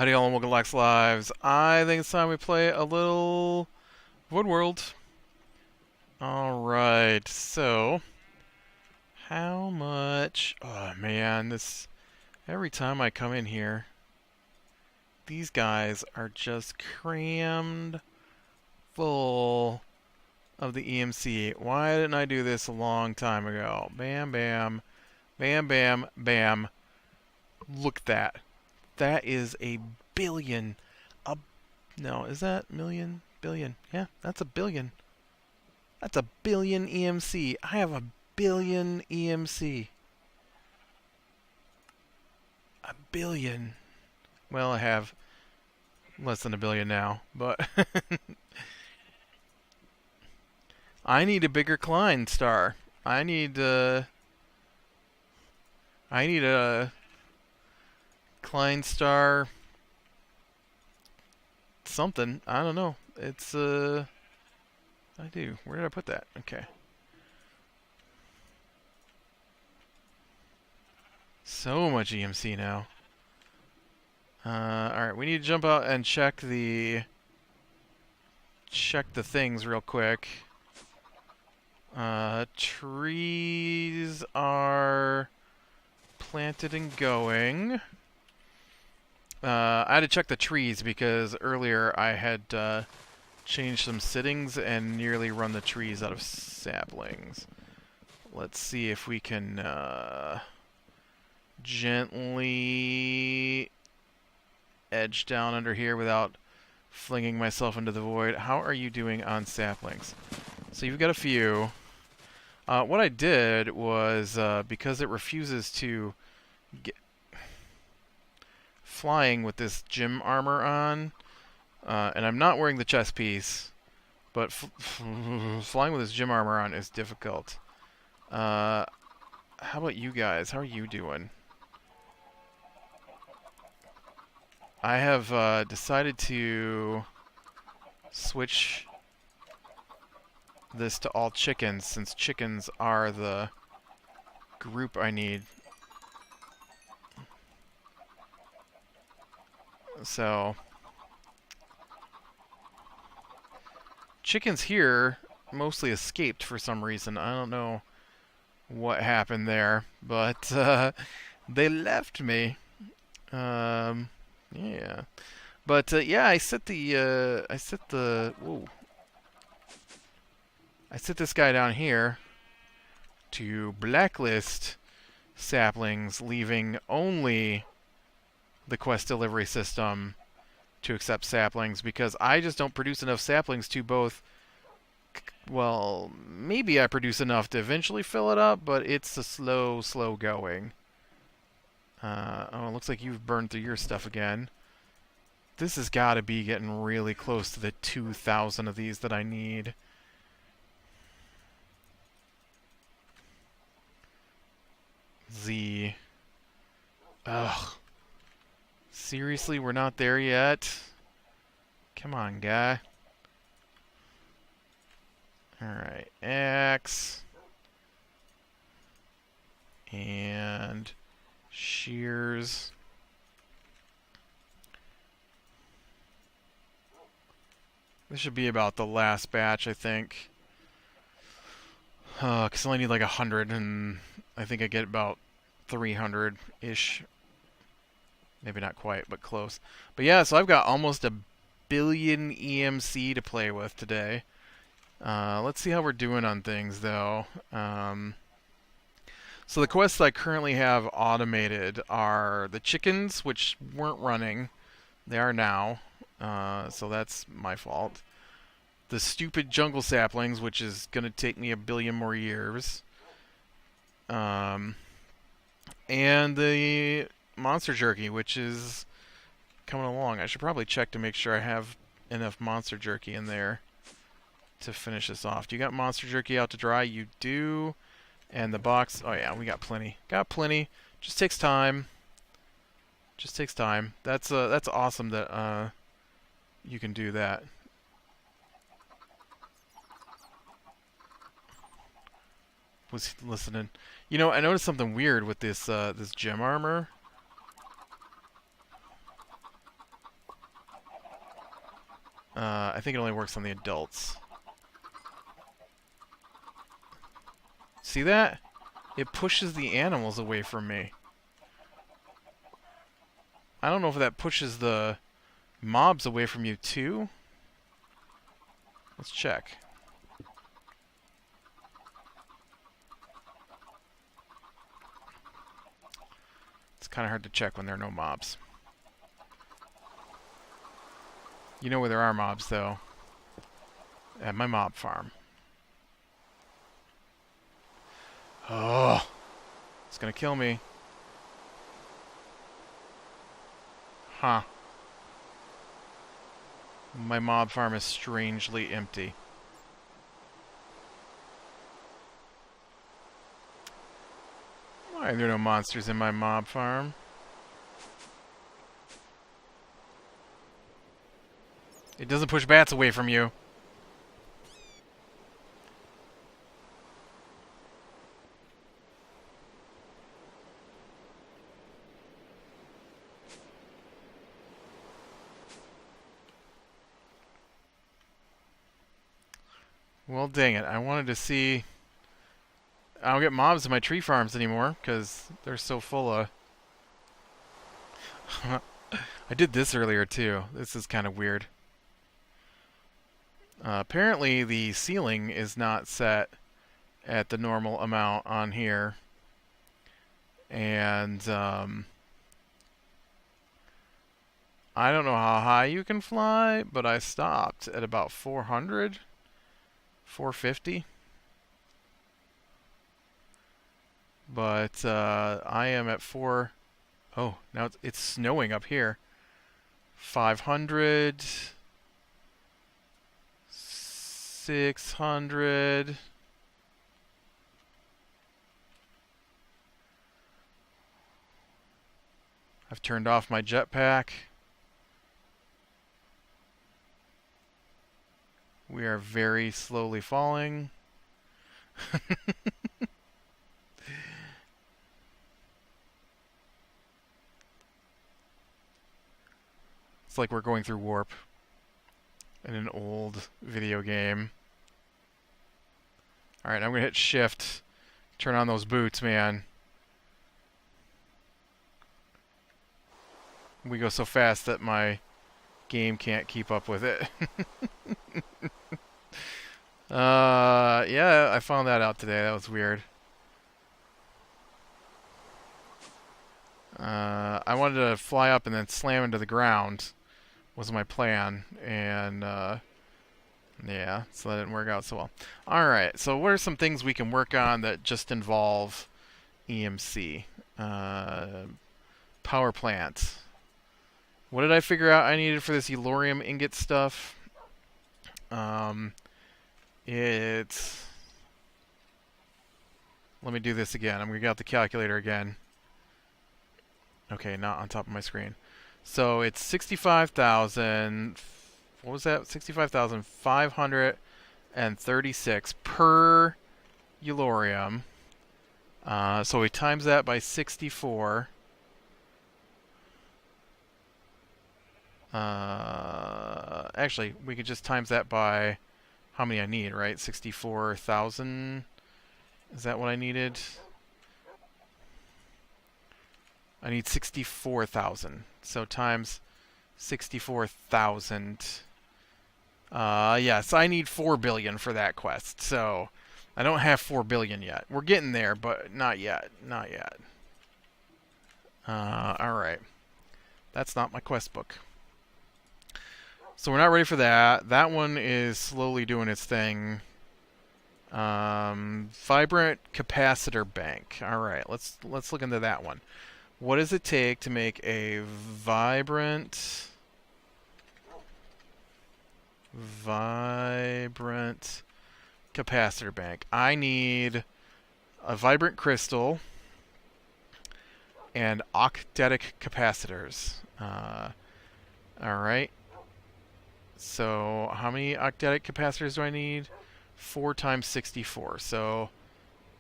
Howdy all and welcome to Lax Lives. I think it's time we play a little Woodworld. Alright, so how much oh man, this every time I come in here, these guys are just crammed full of the EMC. Why didn't I do this a long time ago? Bam bam, bam bam, bam. Look at that. That is a billion. No, is that million? Billion. Yeah, that's a billion. That's a billion EMC. I have a billion EMC. A billion. Well, I have less than a billion now, but I need a bigger Klein star. I need a Klein star something. I don't know. It's I do. Where did I put that? Okay. So much EMC now. Alright, we need to jump out and check the things real quick. Trees are planted and going. I had to check the trees because earlier I had changed some settings and nearly run the trees out of saplings. Let's see if we can gently edge down under here without flinging myself into the void. How are you doing on saplings? So you've got a few. What I did was, because it refuses to get flying with this gym armor on, and I'm not wearing the chest piece, but flying with this gym armor on is difficult. How about you guys? How are you doing? I have decided to switch this to all chickens, since chickens are the group I need. So chickens here mostly escaped for some reason. I don't know what happened there, but they left me. Yeah, but yeah, I set this guy down here to blacklist saplings, leaving only the quest delivery system to accept saplings, because I just don't produce enough saplings to both. Well, maybe I produce enough to eventually fill it up, but it's a slow going. Oh, it looks like you've burned through your stuff again. This has got to be getting really close to the 2,000 of these that I need. Ugh. Seriously, we're not there yet? Come on, guy. Alright, X. And shears. This should be about the last batch, I think. Because I only need like 100, and I think I get about 300-ish. Maybe not quite, but close. But yeah, so I've got almost a billion EMC to play with today. Let's see how we're doing on things, though. So the quests I currently have automated are the chickens, which weren't running. They are now, so that's my fault. The stupid jungle saplings, which is going to take me a billion more years. And the monster jerky, which is coming along. I should probably check to make sure I have enough monster jerky in there to finish this off. Do you got monster jerky out to dry? You do. And the box, oh yeah, we got plenty. Got plenty. Just takes time. Just takes time. That's awesome that you can do that. Was listening. You know, I noticed something weird with this this gem armor. I think it only works on the adults. See that? It pushes the animals away from me. I don't know if that pushes the mobs away from you too. Let's check. It's kind of hard to check when there are no mobs. You know where there are mobs, though. At my mob farm. Oh, it's gonna kill me. Huh. My mob farm is strangely empty. Why are there no monsters in my mob farm? It doesn't push bats away from you. Well, dang it. I wanted to see... I don't get mobs in my tree farms anymore, because they're so full of... I did this earlier, too. This is kind of weird. Apparently, the ceiling is not set at the normal amount on here. And, I don't know how high you can fly, but I stopped at about 400, 450. But I am at 4. Oh, now it's snowing up here. 500, 600. I've turned off my jetpack. We are very slowly falling. It's like we're going through warp in an old video game. Alright, I'm going to hit shift. Turn on those boots, man. We go so fast that my game can't keep up with it. Yeah, I found that out today. That was weird. I wanted to fly up and then slam into the ground was my plan, and yeah, so that didn't work out so well. Alright, so what are some things we can work on that just involve EMC? Power plant. What did I figure out I needed for this Elorium ingot stuff? It's... Let me do this again. I'm going to get out the calculator again. Okay, not on top of my screen. So it's 65,000... What was that? 65,536 per Elorium. So we times that by 64. Actually, we could just times that by how many I need, right? 64,000. Is that what I needed? I need 64,000. So times 64,000. Yes, I need 4 billion for that quest. So I don't have 4 billion yet. We're getting there, but not yet. Not yet. Alright. That's not my quest book. So we're not ready for that. That one is slowly doing its thing. Vibrant capacitor bank. Alright, let's look into that one. What does it take to make a vibrant capacitor bank? I need a vibrant crystal and octetic capacitors. Alright. So how many octetic capacitors do I need? 4 times 64. So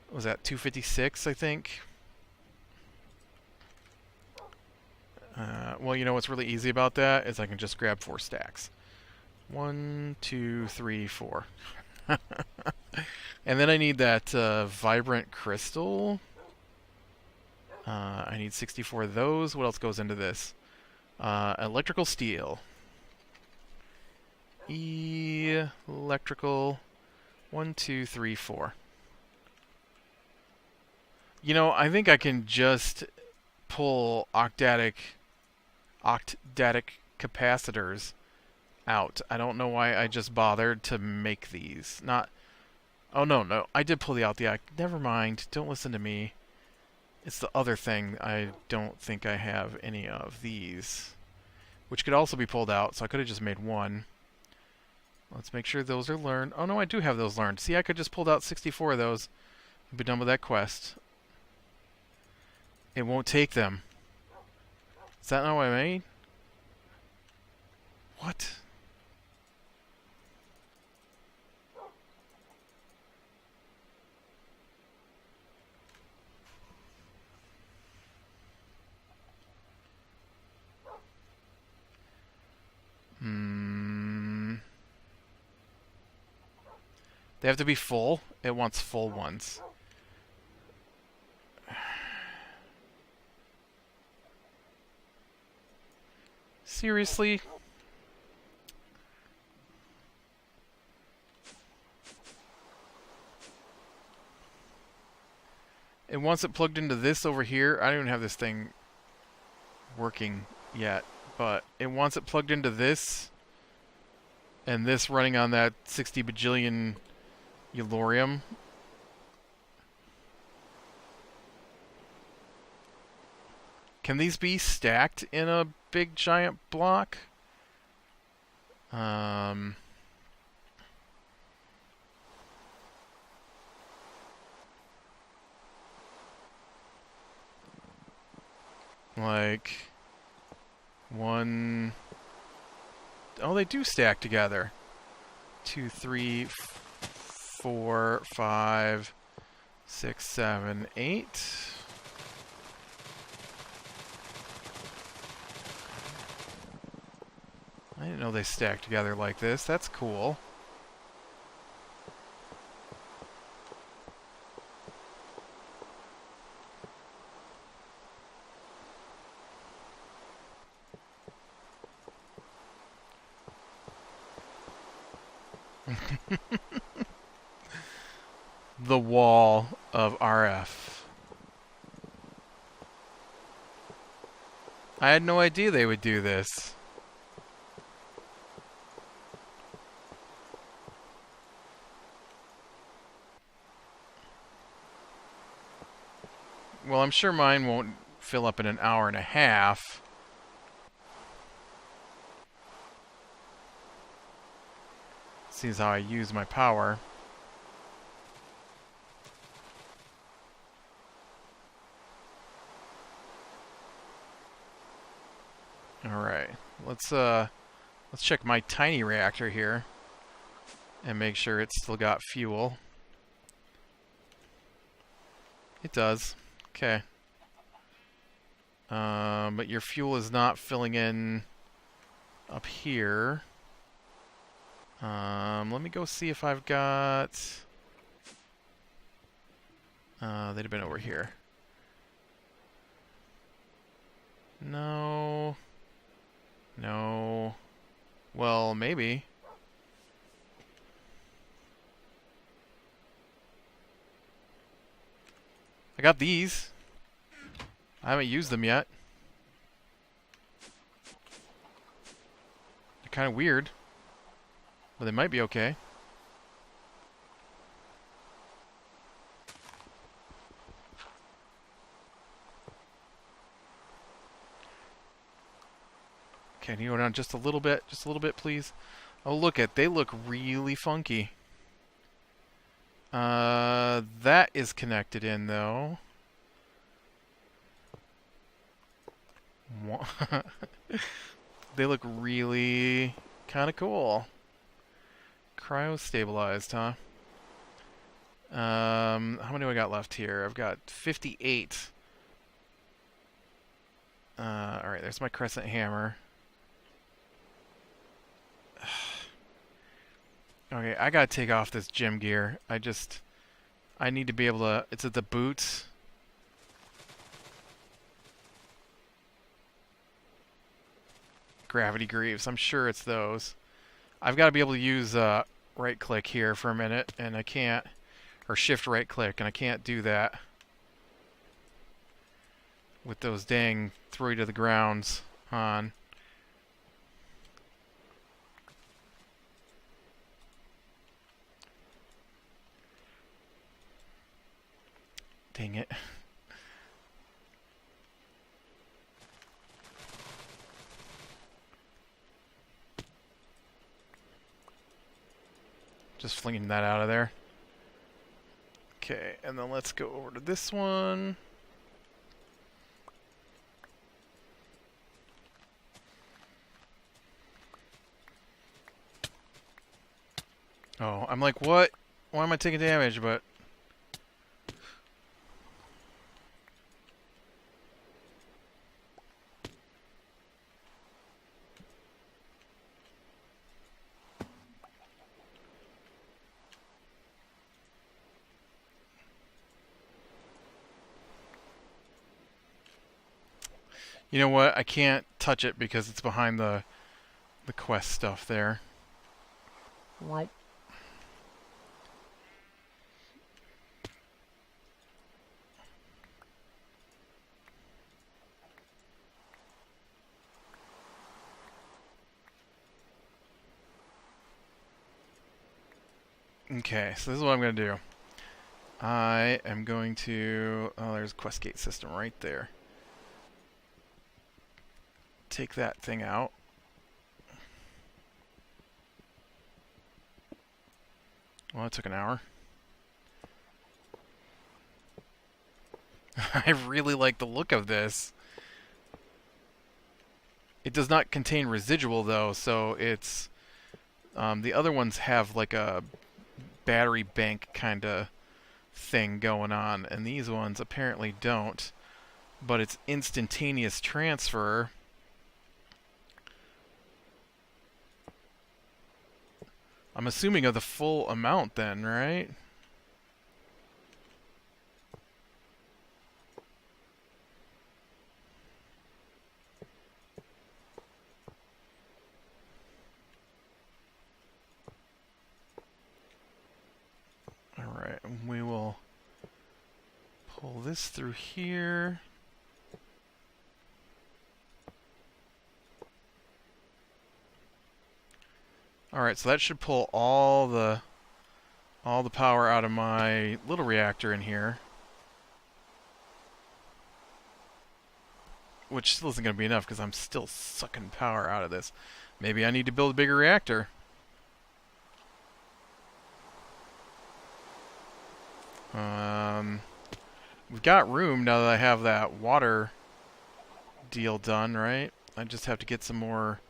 what was that 256, I think? Well, you know what's really easy about that is I can just grab 4 stacks. 1, 2, 3, 4. And then I need that vibrant crystal. I need 64 of those. What else goes into this? Electrical steel. Electrical. 1, 2, 3, 4. You know, I think I can just pull octatic capacitors out. I don't know why I just bothered to make these. Not. Oh, no. I did pull the out the. Never mind. Don't listen to me. It's the other thing. I don't think I have any of these. Which could also be pulled out, so I could have just made one. Let's make sure those are learned. Oh, no, I do have those learned. See, I could just pulled out 64 of those and be done with that quest. It won't take them. Is that not what I made? What? They have to be full. It wants full ones. Seriously? It wants it plugged into this over here. I don't even have this thing working yet, but it wants it plugged into this, and this running on that 60 bajillion Eulorium. Can these be stacked in a big giant block? Like one. Oh, they do stack together. 2, 3, 4, 5, 6, 7, 8. I didn't know they stacked together like this. That's cool. The wall of RF. I had no idea they would do this. Well, I'm sure mine won't fill up in an hour and a half. Seems how I use my power. Alright, let's check my tiny reactor here and make sure it's still got fuel. It does. Okay. But your fuel is not filling in up here. Let me go see if I've got... they'd have been over here. No. No. Well, maybe. I got these. I haven't used them yet. They're kind of weird. But they might be okay. Can you go down just a little bit? Just a little bit, please. Oh, look at, they look really funky. That is connected in, though. They look really kind of cool. Cryo-stabilized, huh? How many do I got left here? I've got 58. Alright, there's my crescent hammer. Okay, I gotta take off this gym gear. I need to be able to... It's at the boots. Gravity greaves. I'm sure it's those. I've got to be able to use right click here for a minute, and I can't... Or shift right click, and I can't do that with those dang throw you to the grounds on. Dang it. Just flinging that out of there. Okay, and then let's go over to this one. Oh, I'm like, what? Why am I taking damage? But you know what? I can't touch it because it's behind the quest stuff there. Okay, so this is what I'm going to do. I am going to... Oh, there's a quest gate system right there. Take that thing out. Well, it took an hour. I really like the look of this. It does not contain residual, though, so it's... the other ones have like a battery bank kind of thing going on, and these ones apparently don't. But it's instantaneous transfer. I'm assuming of the full amount then, right? Alright, we will pull this through here. Alright, so that should pull all the power out of my little reactor in here. Which still isn't going to be enough because I'm still sucking power out of this. Maybe I need to build a bigger reactor. We've got room now that I have that water deal done, right? I just have to get some more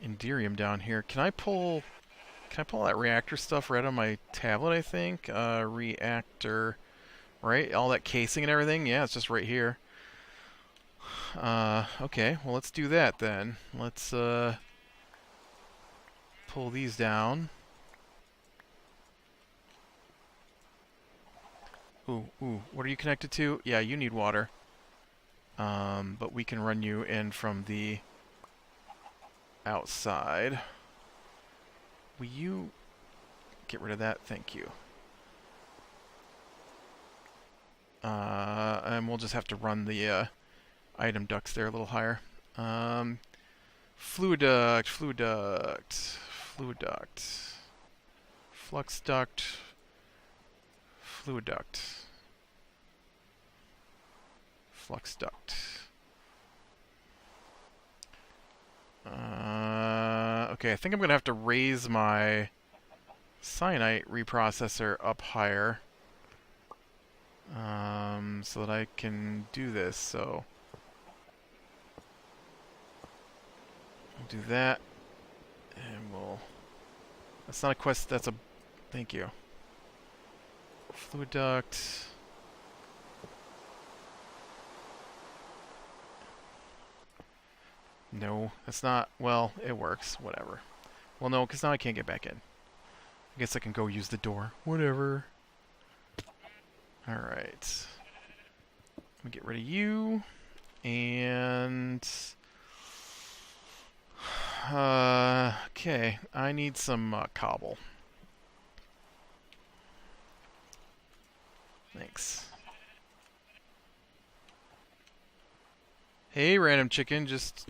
Inderium down here. Can I pull that reactor stuff right on my tablet, I think? Reactor, right? All that casing and everything? Yeah, it's just right here. Okay, well, let's do that then. Let's pull these down. Ooh, what are you connected to? Yeah, you need water. But we can run you in from the outside. Will you get rid of that? Thank you. And we'll just have to run the item ducts there a little higher. Fluid duct, fluid duct, fluid duct, flux duct, fluid duct, flux duct. Okay, I think I'm going to have to raise my cyanite reprocessor up higher so that I can do this. So I'll do that, and we'll... That's not a quest, that's a... Thank you. Fluid duct... No, that's not... Well, it works. Whatever. Well, no, because now I can't get back in. I guess I can go use the door. Whatever. Alright. Let me get rid of you. And... okay. I need some cobble. Thanks. Hey, random chicken, just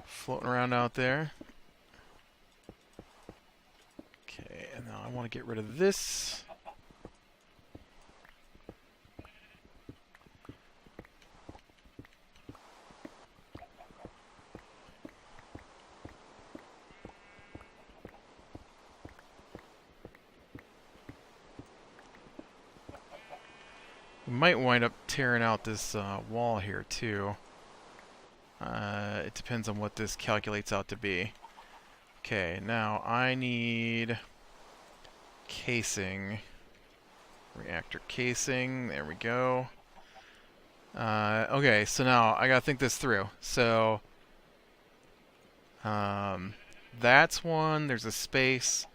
floating around out there. Okay, and now I want to get rid of this. We might wind up tearing out this wall here too. It depends on what this calculates out to be. Okay, now I need casing. Reactor casing, there we go. Okay, so now I gotta think this through. So, that's one, there's a space.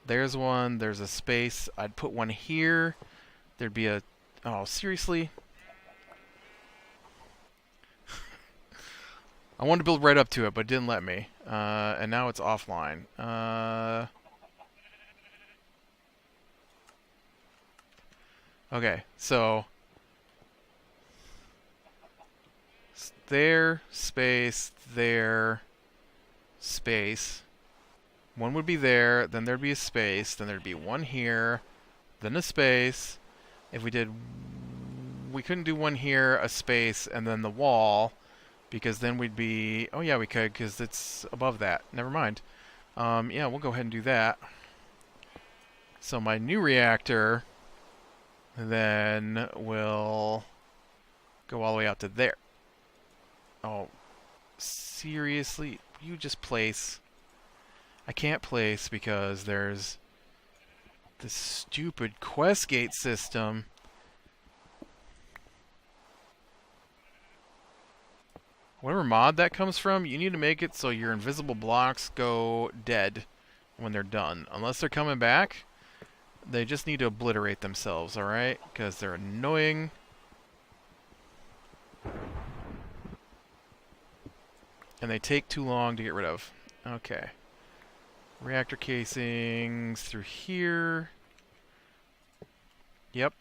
There's one, there's a space. I'd put one here. There'd be a... Oh, seriously? I wanted to build right up to it, but it didn't let me. And now it's offline. Okay, so... there, space, there, space. One would be there, then there'd be a space, then there'd be one here, then a space. If we did... we couldn't do one here, a space, and then the wall, because then we'd be... oh yeah, we could, because it's above that. Never mind. Yeah, we'll go ahead and do that. So my new reactor then will go all the way out to there. Oh, seriously? You just place... I can't place because there's this stupid quest gate system. Whatever mod that comes from, you need to make it so your invisible blocks go dead when they're done. Unless they're coming back, they just need to obliterate themselves, alright? Because they're annoying. And they take too long to get rid of. Okay. Reactor casings through here. Yep.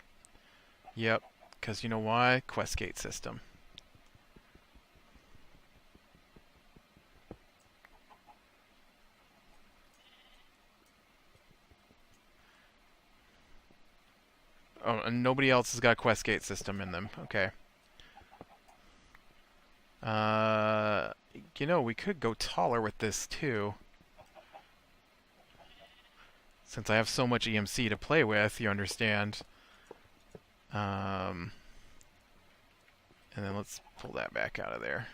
Yep. Because you know why? Quest gate system. Oh, and nobody else has got a quest gate system in them. Okay. You know, we could go taller with this too. Since I have so much EMC to play with, you understand. And then let's pull that back out of there.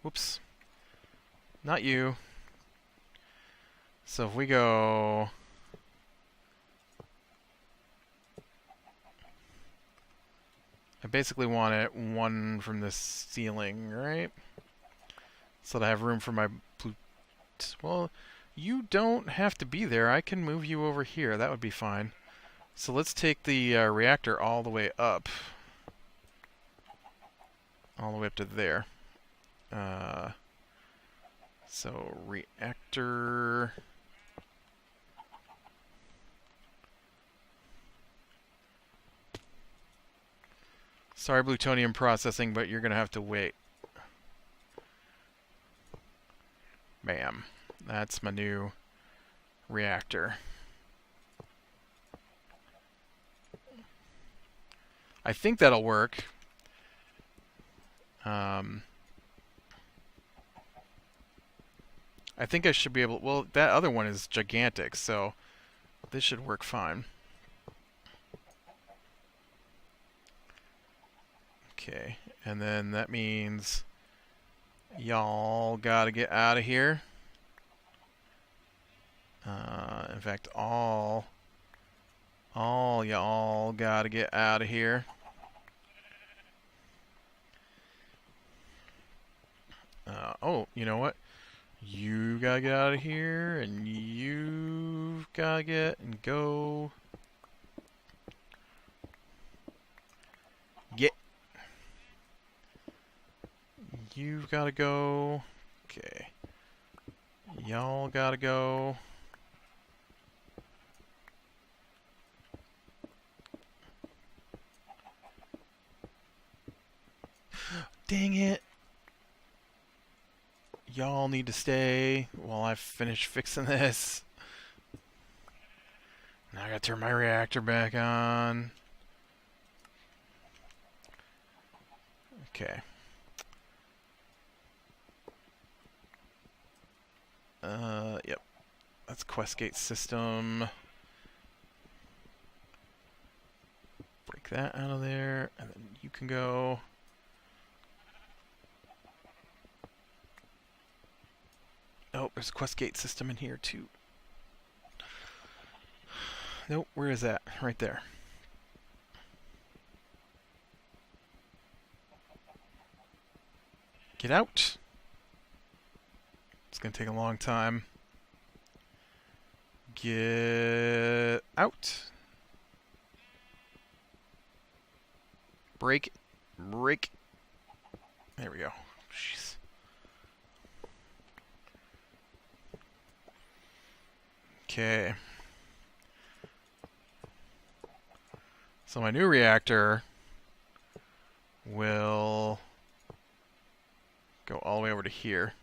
Whoops. Not you. So if we go... I basically want it one from the ceiling, right? So that I have room for my blue... well, you don't have to be there. I can move you over here. That would be fine. So let's take the reactor all the way up. All the way up to there. So reactor... Sorry, plutonium processing, but you're going to have to wait. Bam. That's my new reactor. I think that'll work. I think I should be able... well, that other one is gigantic, so this should work fine. Okay, and then that means y'all gotta get out of here. In fact, all y'all gotta get out of here. Oh, you know what? You gotta get out of here, and you've gotta get and go. Get. You've gotta go. Okay. Y'all gotta go. Dang it. Y'all need to stay while I finish fixing this. Now I gotta turn my reactor back on. Okay. Yep. That's Questgate system. Break that out of there, and then you can go. Oh, there's a Questgate system in here too. Nope, where is that? Right there. Get out! It's gonna take a long time. Get out! Break. Break. There we go. Jeez. Okay. So my new reactor will go all the way over to here.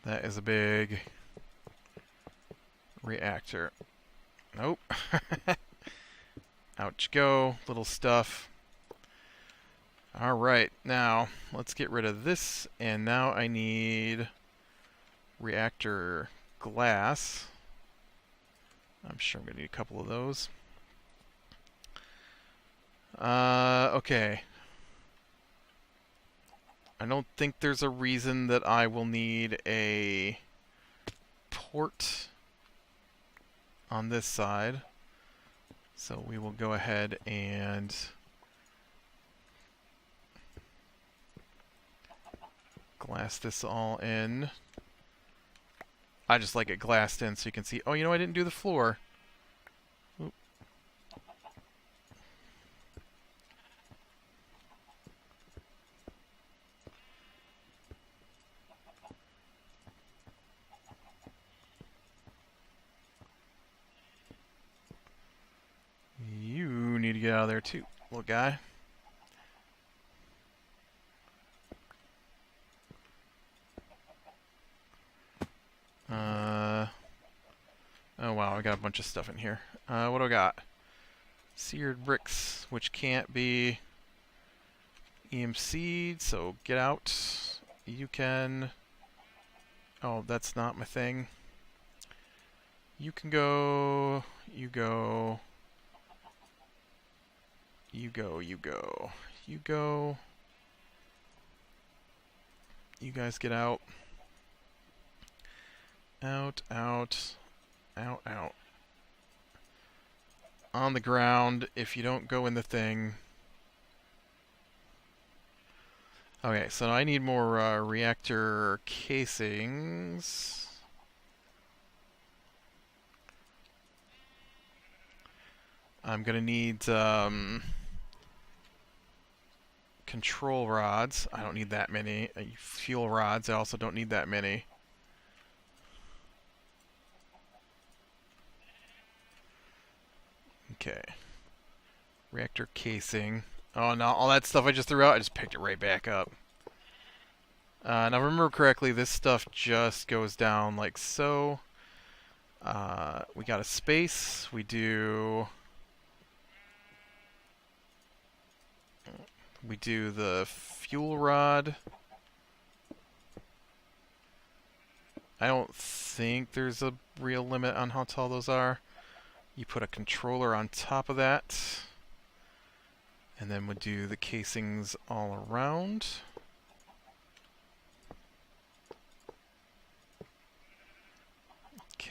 That is a big reactor. Nope. Out you go, little stuff. Alright, now let's get rid of this, and now I need reactor glass. I'm sure I'm going to need a couple of those. Okay. I don't think there's a reason that I will need a port on this side. So we will go ahead and glass this all in. I just like it glassed in so you can see. Oh, you know, I didn't do the floor. Oop. You need to get out of there too, little guy. Oh wow, I got a bunch of stuff in here. What do I got? Seared bricks, which can't be EMC'd, so get out. You can... Oh, that's not my thing. You can go... You go... You go, you go. You go... You guys get out. Out, out, out, out. On the ground, if you don't go in the thing. Okay, so I need more reactor casings. I'm gonna need control rods. I don't need that many. Fuel rods, I also don't need that many. Okay. Reactor casing. Oh no, all that stuff I just threw out, I just picked it right back up. Now remember correctly, this stuff just goes down like so. We got a space. We do the fuel rod. I don't think there's a real limit on how tall those are. You put a controller on top of that. And then we'll do the casings all around.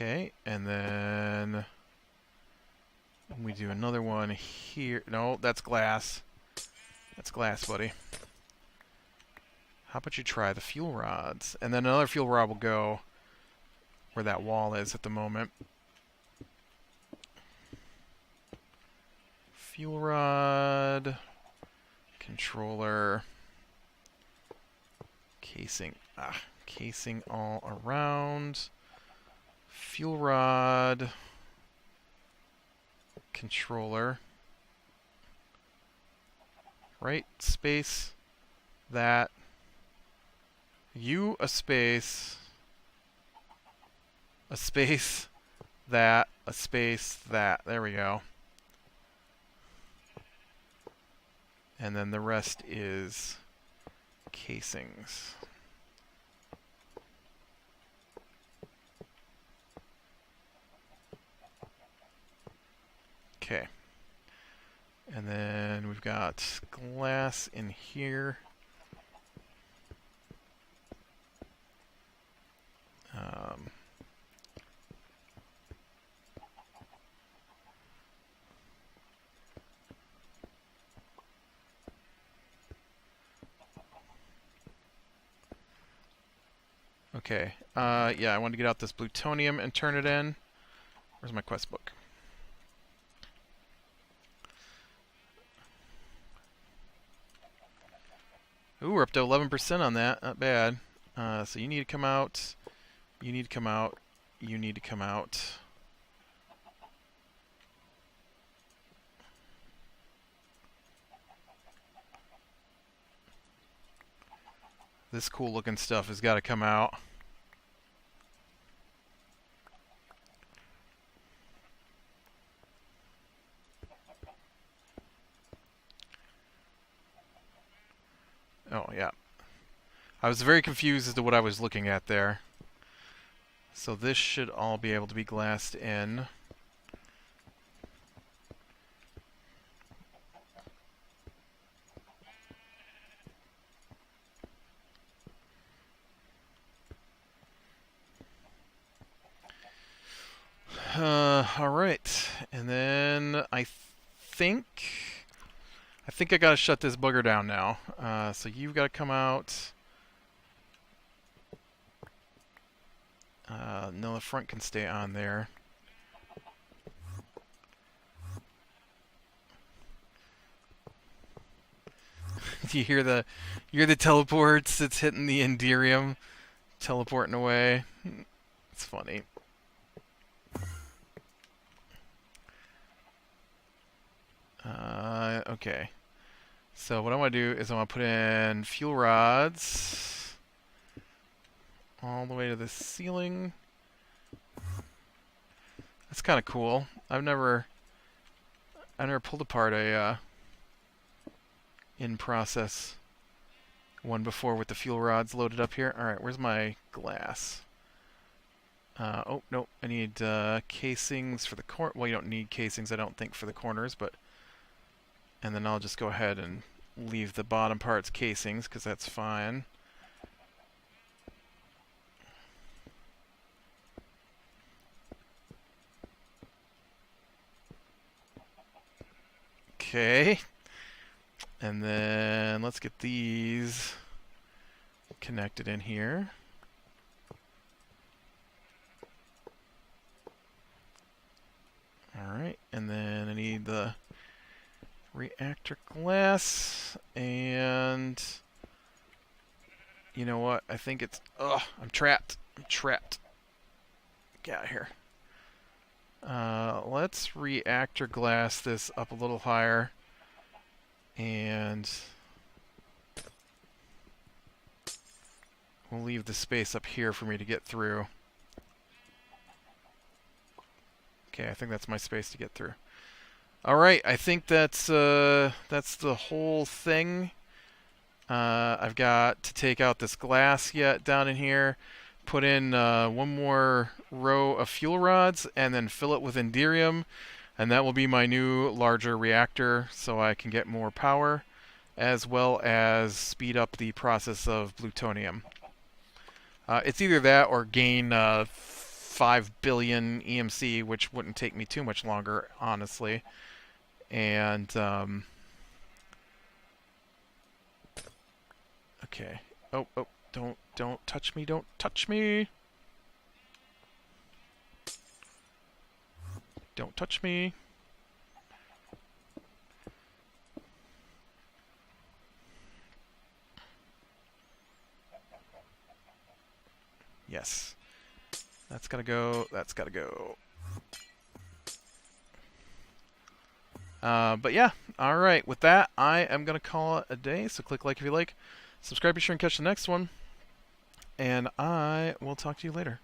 Okay, and then we do another one here. No, that's glass. That's glass, buddy. How about you try the fuel rods? And then another fuel rod will go where that wall is at the moment. Fuel rod, controller, casing. Casing all around. Fuel rod, controller. Right, space, that. You, a space, that, a space, that. There we go. And then the rest is casings. Okay. And then we've got glass in here. Okay. Yeah, I want to get out this plutonium and turn it in. Where's my quest book? Ooh, we're up to 11% on that. Not bad. So you need to come out. You need to come out. You need to come out. This cool looking stuff has got to come out. Oh, yeah. I was very confused as to what I was looking at there. So this should all be able to be glassed in. All right. And then I think I gotta shut this bugger down now. So you've got to come out. No, the front can stay on there. Do you hear the teleports? It's hitting the Enderium, teleporting away. It's funny. Okay. So what I want to do is I want to put in fuel rods all the way to the ceiling. That's kind of cool. I've never pulled apart a in-process one before with the fuel rods loaded up here. All right, where's my glass? Oh, no, I need casings for the corner. Well, you don't need casings, I don't think, for the corners, but... And then I'll just go ahead and leave the bottom parts casings, because that's fine. Okay. And then let's get these connected in here. Alright, and then I need the reactor glass, and you know what? I think it's... Ugh, I'm trapped. I'm trapped. Get out of here. Let's reactor glass this up a little higher, and we'll leave the space up here for me to get through. Okay, I think that's my space to get through. All right, I think that's the whole thing. I've got to take out this glass yet down in here, put in one more row of fuel rods, and then fill it with Enderium, and that will be my new larger reactor, so I can get more power, as well as speed up the process of plutonium. It's either that or gain 5 billion EMC, which wouldn't take me too much longer, honestly. And, okay. Oh, don't touch me, don't touch me! Don't touch me. Yes. That's gotta go. That's gotta go. But yeah, alright. With that, I am gonna call it a day. So click like if you like. Subscribe, be sure and catch the next one. And I will talk to you later.